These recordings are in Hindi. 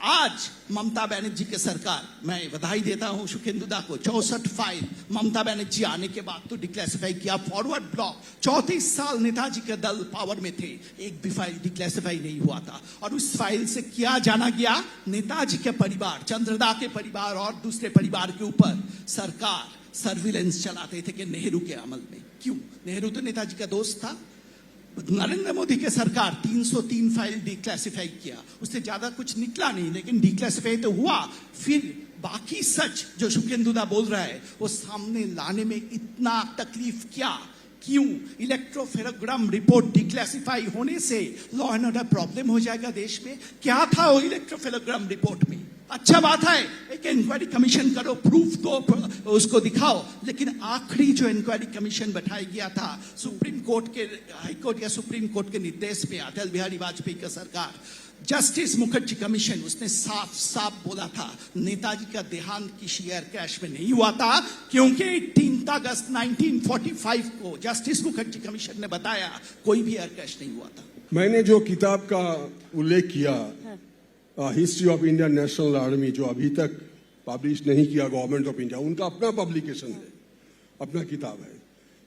आज ममता बनर्जी की सरकार, मैं बधाई देता हूं सुखेंदु दा को, 64 फाइल ममता बनर्जी आने के बाद तो डिक्लासिफाई किया। फॉरवर्ड ब्लॉक 34 साल नेताजी के दल पावर में थे, एक भी फाइल डिक्लासिफाई नहीं हुआ था। और उस फाइल से क्या जाना गया, नेताजी के परिवार, चंद्रदा के परिवार और दूसरे परिवार के ऊपर सरकार सर्विलेंस चलाते थे कि नेहरू के अमल में। क्यों? नेहरू तो नेताजी का दोस्त था। नरेंद्र मोदी की सरकार 303 फाइल डिक्लासिफाई किया, उससे ज्यादा कुछ निकला नहीं, लेकिन डिक्लासिफाई तो हुआ। फिर बाकी सच जो सुखेंदु दा बोल रहा है वो सामने लाने में इतना तकलीफ क्या, क्यों? इलेक्ट्रोफेरोग्राम रिपोर्ट डिक्लासिफाई होने से लॉ एंड ऑर्डर प्रॉब्लम हो जाएगा देश में? क्या था वो इलेक्ट्रोफेरोग्राम रिपोर्ट में? अच्छा बात है, एक इंक्वायरी कमीशन करो, प्रूफ दो, उसको दिखाओ। लेकिन आखिरी जो इंक्वायरी कमीशन बैठाया गया था सुप्रीम कोर्ट के, हाई कोर्ट या सुप्रीम कोर्ट के निर्देश में, अटल बिहारी वाजपेयी का सरकार, जस्टिस मुखर्जी कमीशन, उसने साफ साफ बोला था नेताजी का देहांत किसी एयर क्रैश में नहीं हुआ था, क्योंकि 18 अगस्त 1945 को जस्टिस मुखर्जी कमीशन ने बताया कोई भी एयर क्रैश नहीं हुआ था। मैंने जो किताब का उल्लेख किया, history of Indian national army, जो अभी तक पब्लिश नहीं किया गवर्नमेंट ऑफ इंडिया, उनका अपना पब्लिकेशन है, अपना किताब है,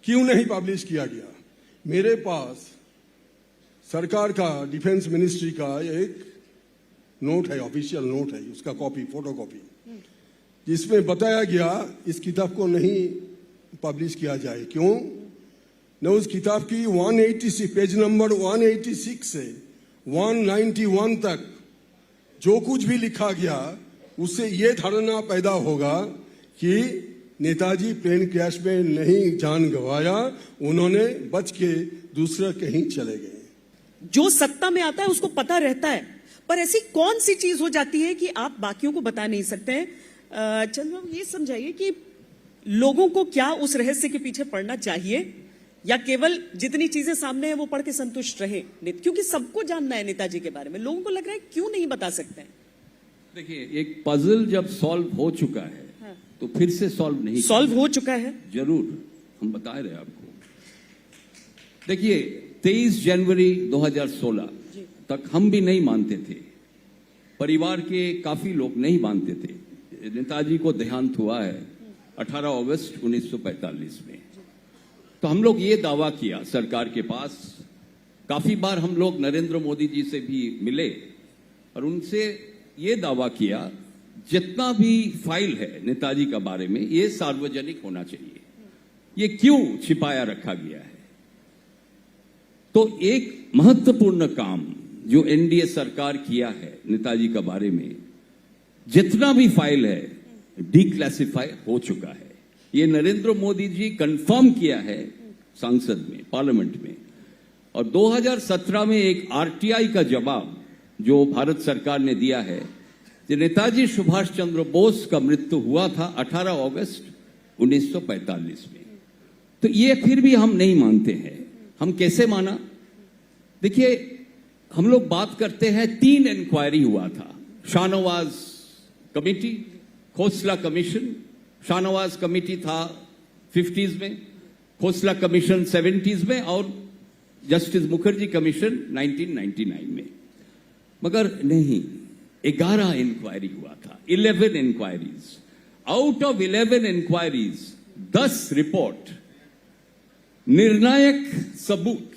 क्यों नहीं पब्लिश किया गया? मेरे पास सरकार का, डिफेंस मिनिस्ट्री का एक नोट है, ऑफिशियल नोट है, उसका कॉपी, फोटोकॉपी, जिसमें बताया गया इस किताब को नहीं पब्लिश किया जाए। क्यों? न उस किताब की 186 पेज नंबर 186 से 191 तक जो कुछ भी लिखा गया, उससे यह धारणा पैदा होगा कि नेताजी प्लेन क्रैश में नहीं जान गंवाया, उन्होंने बच के दूसरा कहीं चले गए। जो सत्ता में आता है उसको पता रहता है, पर ऐसी कौन सी चीज हो जाती है कि आप बाकियों को बता नहीं सकते हैं? चंद्रबाबू, ये समझाइए कि लोगों को क्या उस रहस्य के पीछे पड़ना चाहिए, या केवल जितनी चीजें सामने है वो पढ़ के संतुष्ट रहे? क्योंकि सबको जानना है नेताजी के बारे में, लोगों को लग रहा है क्यों नहीं बता सकते हैं? देखिए, एक पजल जब सॉल्व हो चुका है, हाँ, तो फिर से सॉल्व नहीं, सॉल्व हो चुका है, जरूर हम बता रहे हैं आपको। देखिए, 23 जनवरी 2016 तक हम भी नहीं मानते थे, परिवार के काफी लोग नहीं मानते थे, नेताजी को देहांत हुआ है 18 अगस्त 1945 में। तो हम लोग ये दावा किया सरकार के पास, काफी बार हम लोग नरेंद्र मोदी जी से भी मिले और उनसे ये दावा किया जितना भी फाइल है नेताजी का बारे में ये सार्वजनिक होना चाहिए, ये क्यों छिपाया रखा गया है? तो एक महत्वपूर्ण काम जो एनडीए सरकार किया है नेताजी का बारे में, जितना भी फाइल है डिक्लासिफाई हो चुका है। ये नरेंद्र मोदी जी कंफर्म किया है संसद में, पार्लियामेंट में। और 2017 में एक आरटीआई का जवाब जो भारत सरकार ने दिया है कि नेताजी सुभाष चंद्र बोस का मृत्यु हुआ था 18 अगस्त 1945 में। तो ये फिर भी हम नहीं मानते हैं। हम कैसे माना? देखिए, हम लोग बात करते हैं 3 इंक्वायरी हुआ था, Shahnawaz committee, Khosla commission. Shahnawaz committee था 50s में, खोसला कमीशन 70s में और जस्टिस मुखर्जी कमीशन 1999 में। मगर नहीं, 11 इंक्वायरी हुआ था, 11 inquiries. Out of 11 inquiries 10 report निर्णायक सबूत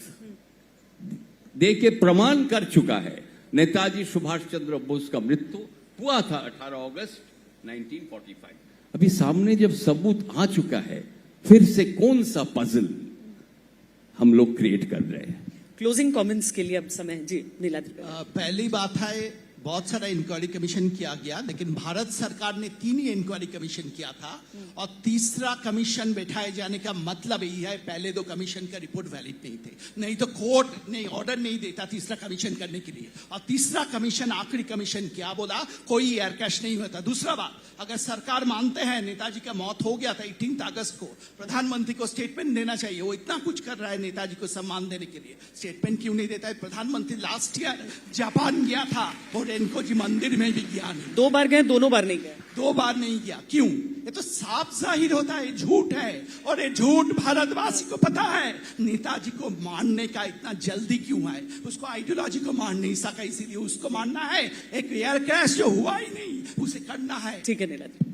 दे के प्रमाण कर चुका है नेताजी सुभाष चंद्र बोस का मृत्यु हुआ था 18 अगस्त 1945। अभी सामने जब सबूत आ चुका है, फिर से कौन सा पजल हम लोग क्रिएट कर रहे हैं? क्लोजिंग कमेंट्स के लिए अब समय जी। नीलाद्री, पहली बात है, बहुत सारा इंक्वायरी कमीशन किया गया, लेकिन भारत सरकार ने 3 ही इंक्वायरी कमीशन किया था और तीसरा कमीशन बैठाए जाने का मतलब यही है, पहले 2 कमीशन का रिपोर्ट वैलिड नहीं थे, नहीं तो कोर्ट नहीं ऑर्डर नहीं देता तीसरा कमीशन करने के लिए। और तीसरा कमीशन, आखिरी कमीशन क्या बोला? कोई एयर क्रैश नहीं हुआ था। दूसरा बात, अगर सरकार मानते हैं नेताजी का मौत हो गया था 18 अगस्त को, प्रधानमंत्री को स्टेटमेंट देना चाहिए। वो इतना कुछ कर रहा है नेताजी को सम्मान देने के लिए, स्टेटमेंट क्यों नहीं देता है? प्रधानमंत्री लास्ट ईयर जापान गया था और रेनको जी मंदिर में भी गया नहीं। 2 बार गए, दोनों बार नहीं गए। 2 बार नहीं गया, क्यों? ये तो साफ जाहिर होता है झूठ है, और ये झूठ भारतवासी को पता है। नेताजी को मानने का इतना जल्दी क्यों है? उसको आइडियोलॉजी को मान नहीं सका, इसीलिए उसको मानना है। एक एयर क्रैश जो हुआ ही नहीं, उसे करना है। ठीक है नीला जी।